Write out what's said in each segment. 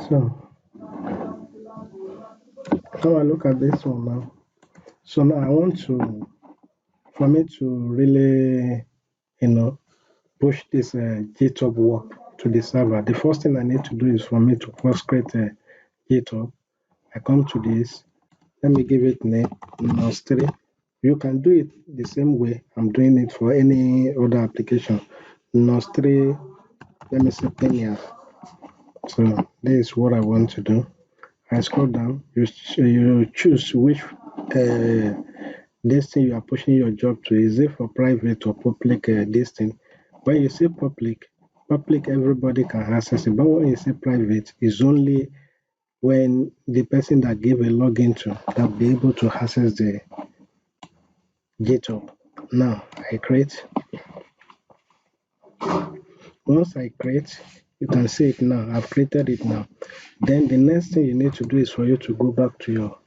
So now I look at this one now. So now I want to, for me to really, push this GitHub work to the server. The first thing I need to do is for me to first create a GitHub. I come to this. Let me give it name Nos3. You can do it the same way I'm doing it for any other application. Nos3. Let me say Penia. So this is what I want to do. I scroll down. You choose which this thing you are pushing your job to. Is it for private or public this thing? When you say public everybody can access it. But when you say private, it's only when the person that gave a login to that will be able to access the GitHub. Now I create. Once I create, you can see it now. I've created it now. Then the next thing you need to do is for you to go back to your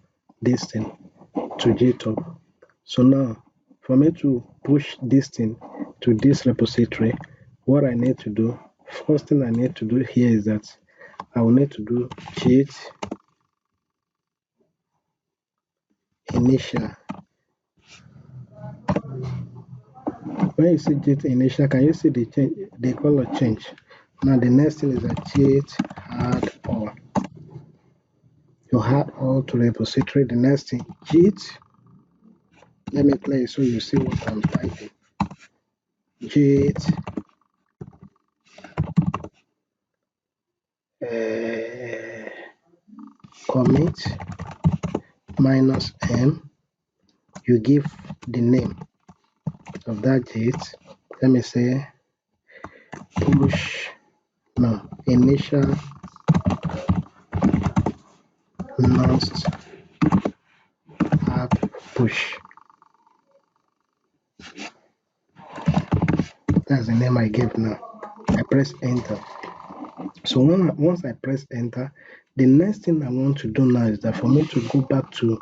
this thing to GitHub. So now for me to push this thing to this repository, what I need to do, first thing I need to do here is that I will need to do git initial. When you see git initial, can you see the change, the color change? Now the next thing is that git add all. You add all to repository. The next thing git. Let me play it so you see what I'm typing. Git commit -m. You give the name of that git. Let me say push initial nonce app push. That's the name I gave now. I press enter. So once I press enter, the next thing I want to do now is that for me to go back to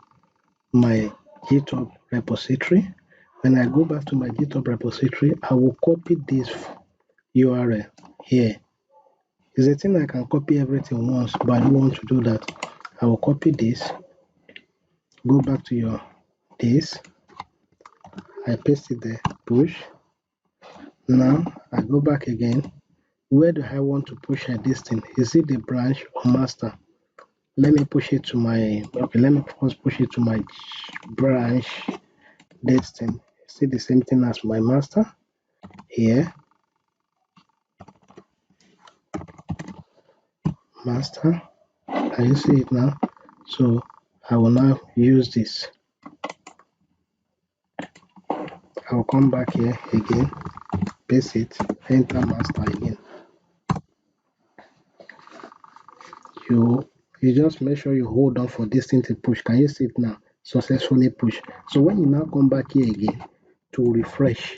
my GitHub repository. When I go back to my GitHub repository, I will copy this URL here. It's a thing I can copy everything once, but I don't want to do that. I will copy this, go back to your this, I paste it there, push. Now I go back again. Where do I want to push this thing? Is it the branch or master? Let me push it to my, okay, let me first push it to my branch, this thing. See the same thing as my master here. Master, can you see it now? So I will now use this. I will come back here again, paste it, enter master again. You just make sure you hold on for this thing to push. Can you see it now? Successfully push. So when you now come back here again to refresh,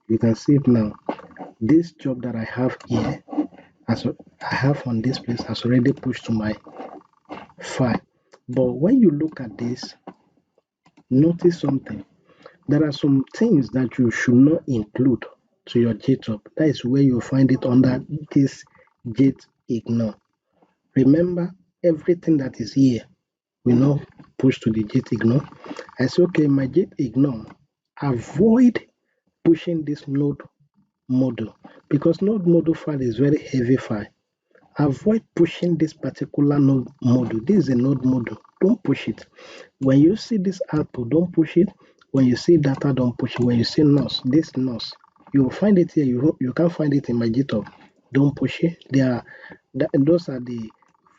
you can see it now. This job that I have here, as I have on this place, has already pushed to my file. But when you look at this, notice something. There are some things that you should not include to your GitHub. That is where you find it under this git ignore. Remember, everything that is here will not push to the git ignore. I say, okay, my git ignore, avoid pushing this node module because node module file is very heavy file. Avoid pushing this particular node module. This is a node module. Don't push it. When you see this output, don't push it. When you see data, don't push it. When you see NOS, this NOS, you will find it here. You can't find it in my GitHub. Don't push it. Those are the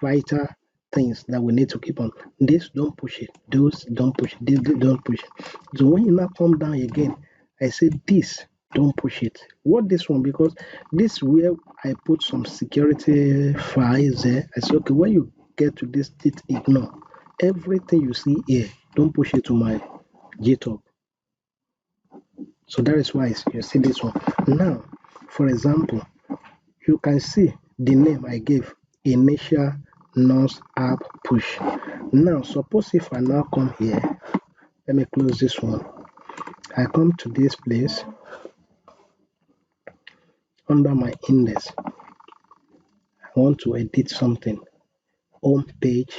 vital things that we need to keep on. This, don't push it. Those, don't push it. This, don't push it. So when you now come down again, I say this, don't push it. What this one? Because this is where I put some security files there. I say, okay, when you get to this, git ignore. Everything you see here, don't push it to my GitHub. So that is why you see this one. Now, for example, you can see the name I gave, initial nonce app push. Now, suppose if I now come here, let me close this one. I come to this place under my index. I want to edit something. Home page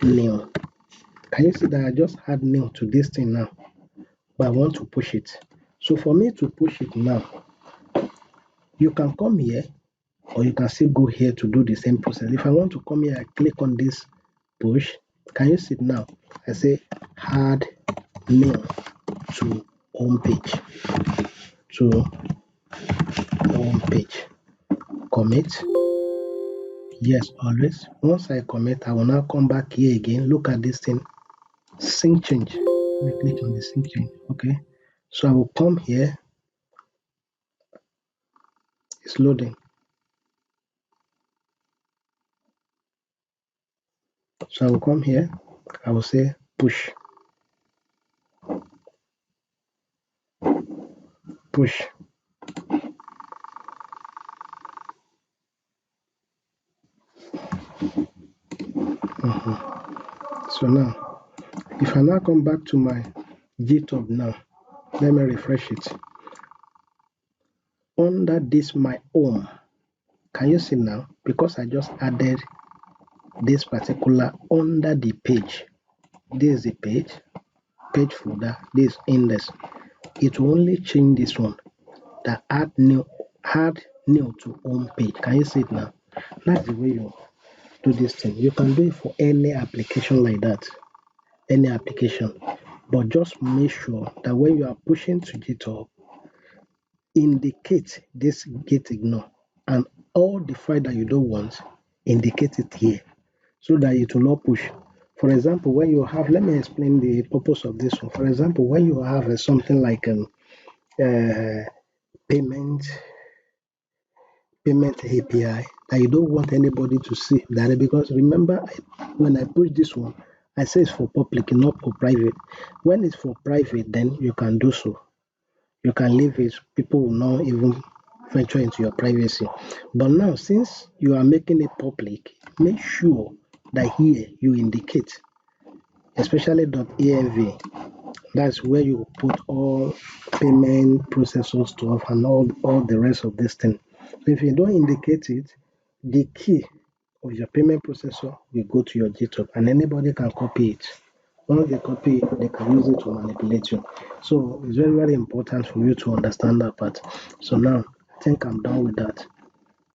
new. Can you see that I just add new to this thing now? But I want to push it. So for me to push it now, you can come here or you can still go here to do the same process. If I want to come here, I click on this push. Can you see it now? I say add new to home page. To home page. Commit. Yes, always. Once I commit, I will now come back here again. Look at this thing. Sync change. Let me click on the sync change. Okay. So I will come here. It's loading. So I will come here. I will say push. Push. So now, if I now come back to my GitHub now, let me refresh it. Under this my home, can you see now? Because I just added this particular under the page. This is the page folder, this index. It will only change this one. That add new to home page. Can you see it now? That's the way you do this thing. You can do it for any application like that. Any application. But just make sure that when you are pushing to GitHub, indicate this git ignore and all the file that you don't want, indicate it here so that it will not push. For example, when you have, let me explain the purpose of this one. For example, when you have something like payment API that you don't want anybody to see that, because remember when I push this one, I say it's for public, not for private. When it's for private, then you can do so. You can leave it, people will not even venture into your privacy. But now, since you are making it public, make sure that here you indicate, especially .env. That's where you put all payment processor stuff and all the rest of this thing. So if you don't indicate it, the key of your payment processor will go to your GitHub and anybody can copy it. Once they copy it, they can use it to manipulate you. So it's very, very important for you to understand that part. So now I think I'm done with that.